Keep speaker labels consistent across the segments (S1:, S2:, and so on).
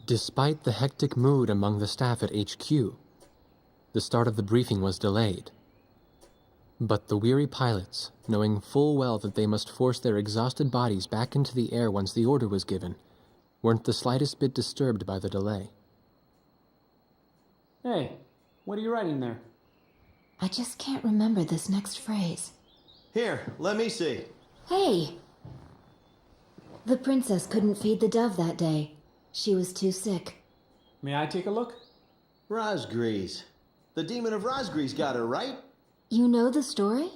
S1: Despite the hectic mood among the staff at HQ, the start of the briefing was delayed. But the weary pilots, knowing full well that they must force their exhausted bodies back into the air once the order was given, weren't the slightest bit disturbed by the delay.
S2: Hey, what are you writing there?
S3: I just can't remember this next phrase.
S4: Here, let me see.
S3: Hey! The princess couldn't feed the dove that day. She was too sick.
S2: May I take a look?
S4: Rosgrees. The demon of Rosgrees got her, right?
S3: You know the story?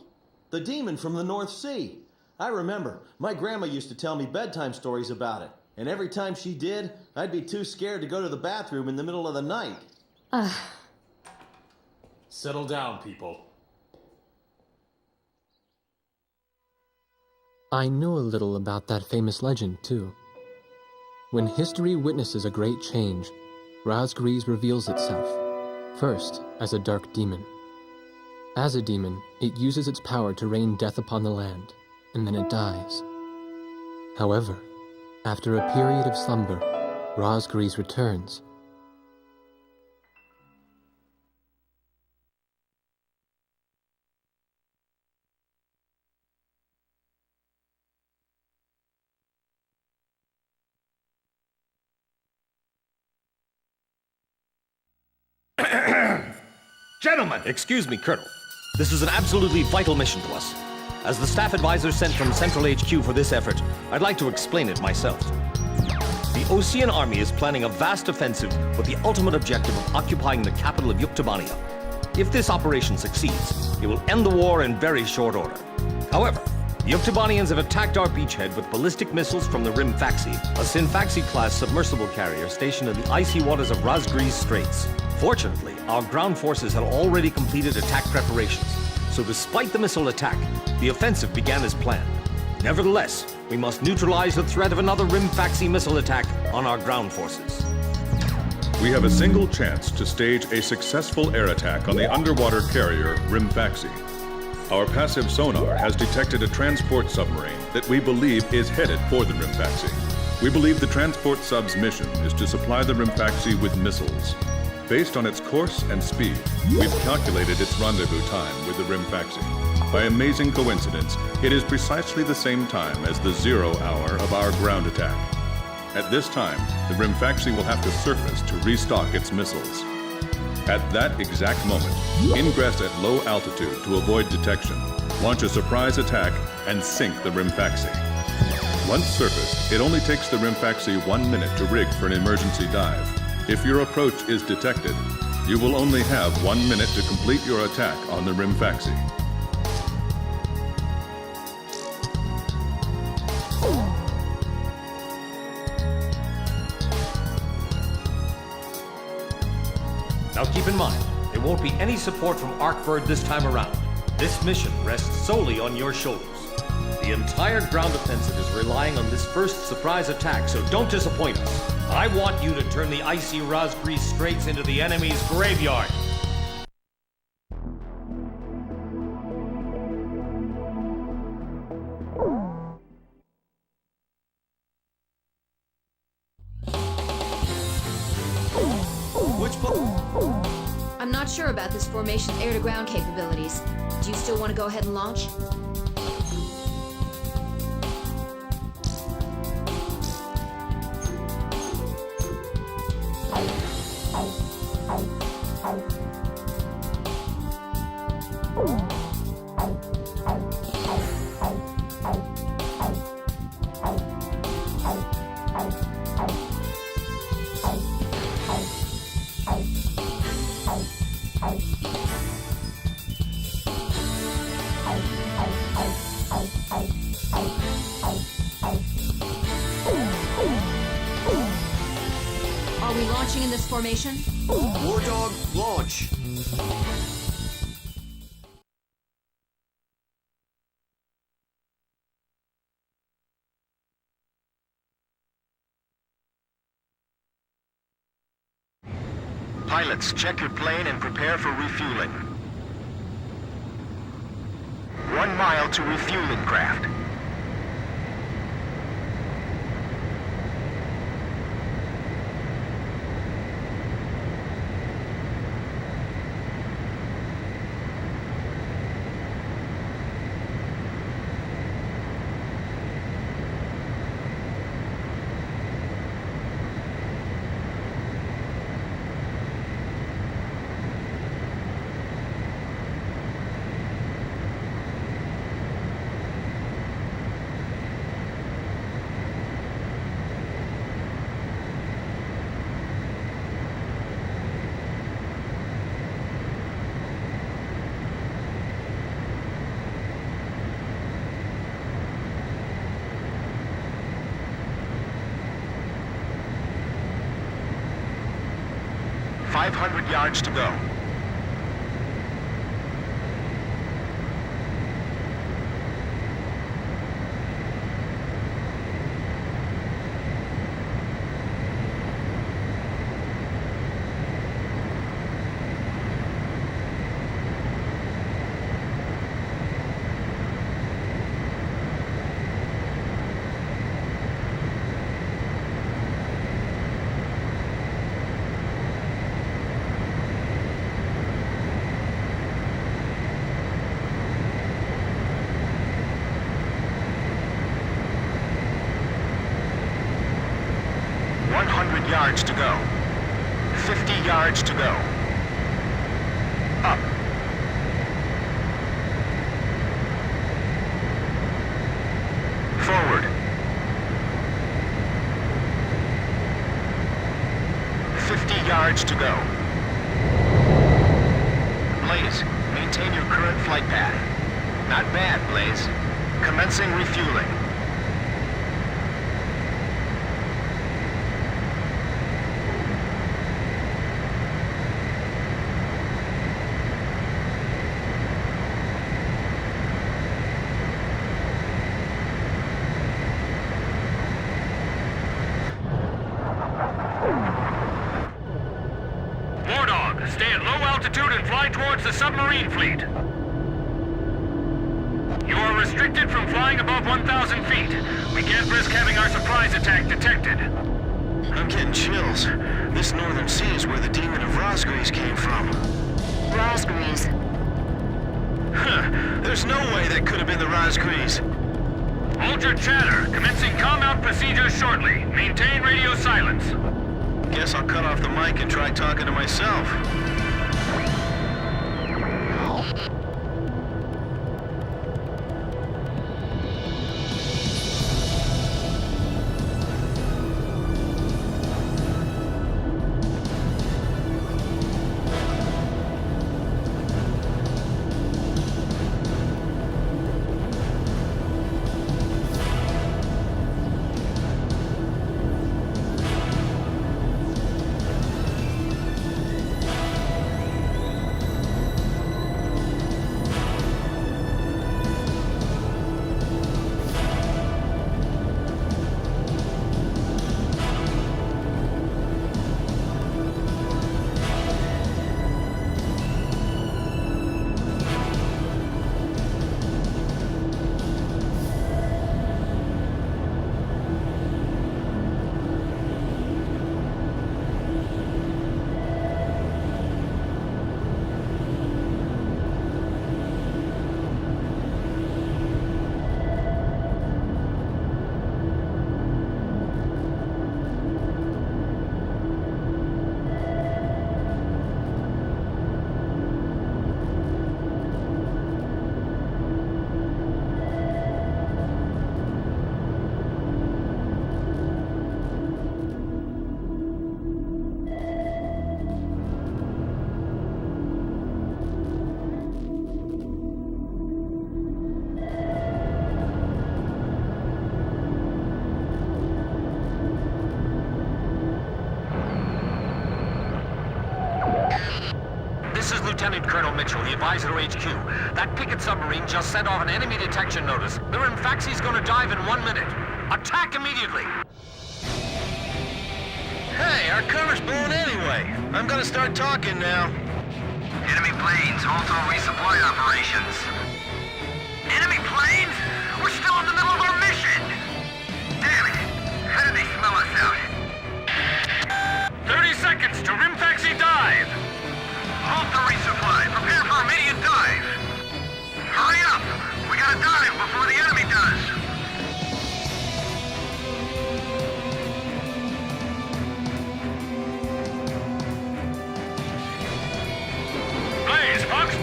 S4: The demon from the North Sea. I remember. My grandma used to tell me bedtime stories about it. And every time she did, I'd be too scared to go to the bathroom in the middle of the night.
S5: Settle down, people.
S1: I know a little about that famous legend, too. When history witnesses a great change, Rosgrees reveals itself, first as a dark demon. As a demon, it uses its power to rain death upon the land, and then it dies. However, after a period of slumber, Rosgrees returns.
S6: Gentlemen! Excuse me, Colonel. This is an absolutely vital mission to us. As the staff advisor sent from Central HQ for this effort, I'd like to explain it myself. The Osean Army is planning a vast offensive with the ultimate objective of occupying the capital of Yuktobania. If this operation succeeds, it will end the war in very short order. However, the Yuktobanians have attacked our beachhead with ballistic missiles from the Hrimfaxi, a Hrimfaxi-class submersible carrier stationed in the icy waters of Rosgrees Straits. Fortunately, our ground forces had already completed attack preparations, so despite the missile attack, the offensive began as planned. Nevertheless, we must neutralize the threat of another Hrimfaxi missile attack on our ground forces.
S7: We have a single chance to stage a successful air attack on the underwater carrier Hrimfaxi. Our passive sonar has detected a transport submarine that we believe is headed for the Hrimfaxi. We believe the transport sub's mission is to supply the Hrimfaxi with missiles. Based on its course and speed, we've calculated its rendezvous time with the Hrimfaxi. By amazing coincidence, it is precisely the same time as the 0 hour of our ground attack. At this time, the Hrimfaxi will have to surface to restock its missiles. At that exact moment, ingress at low altitude to avoid detection, launch a surprise attack, and sink the Hrimfaxi. Once surfaced, it only takes the Hrimfaxi 1 minute to rig for an emergency dive. If your approach is detected, you will only have 1 minute to complete your attack on the Hrimfaxi.
S6: Now keep in mind, there won't be any support from Arkbird this time around. This mission rests solely on your shoulders. The entire ground offensive is relying on this first surprise attack, so don't disappoint us. I want you to turn the icy Rosgrees Straits into the enemy's graveyard.
S8: I'm not sure about this formation's air-to-ground capabilities. Do you still want to go ahead and launch? Are we launching in this formation?
S4: War Dog, launch!
S9: Pilots, check your plane and prepare for refueling. 1 mile to refueling craft.
S4: All
S9: 500 yards to go. Yards to go. 50 yards to go. Up. Forward. 50 yards to go. Blaze, maintain your current flight path. Not bad, Blaze. Commencing refueling.
S10: Stay at low altitude and fly towards the submarine fleet. You are restricted from flying above 1,000 feet. We can't risk having our surprise attack detected.
S9: I'm getting chills. This northern sea is where the demon of Rosgrees came from.
S8: Rosgrees.
S9: Huh. There's no way that could have been the Rosgrees.
S10: Hold your chatter. Commencing comm-out procedures shortly. Maintain radio silence.
S9: Guess I'll cut off the mic and try talking to myself.
S6: Lieutenant Colonel Mitchell, the advisor to HQ. That picket submarine just sent off an enemy detection notice. The Hrimfaxi's gonna dive in 1 minute. Attack immediately!
S9: Hey, our cover's blown anyway. I'm gonna start talking now.
S11: Enemy planes, halt all resupply operations. Enemy planes? We're still in the middle of our mission! Damn it! How did they smell us out?
S10: 30 seconds to Hrimfaxi dive!
S11: Halt the resupply. Prepare for immediate dive. Hurry up! We gotta dive before the enemy does.
S10: Blaze, Fox!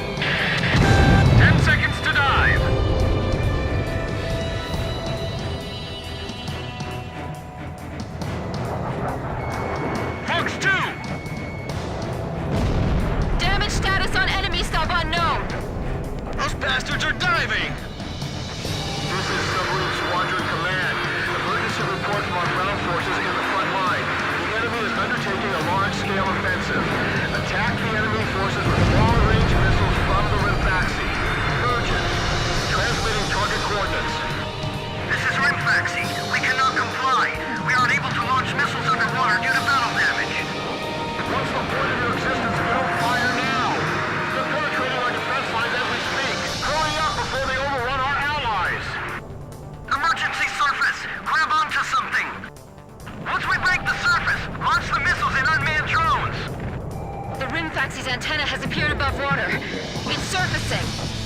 S10: 10 seconds to dive. Fox 2!
S8: Damage status on enemy sub unknown.
S9: Those bastards are diving!
S11: This is Submarine Squadron Command. Emergency report from our ground forces in the front line. The enemy is undertaking a large-scale offensive. Grab onto something! Once we break the surface, launch the missiles and unmanned drones!
S8: The Hrimfaxi's antenna has appeared above water. It's surfacing.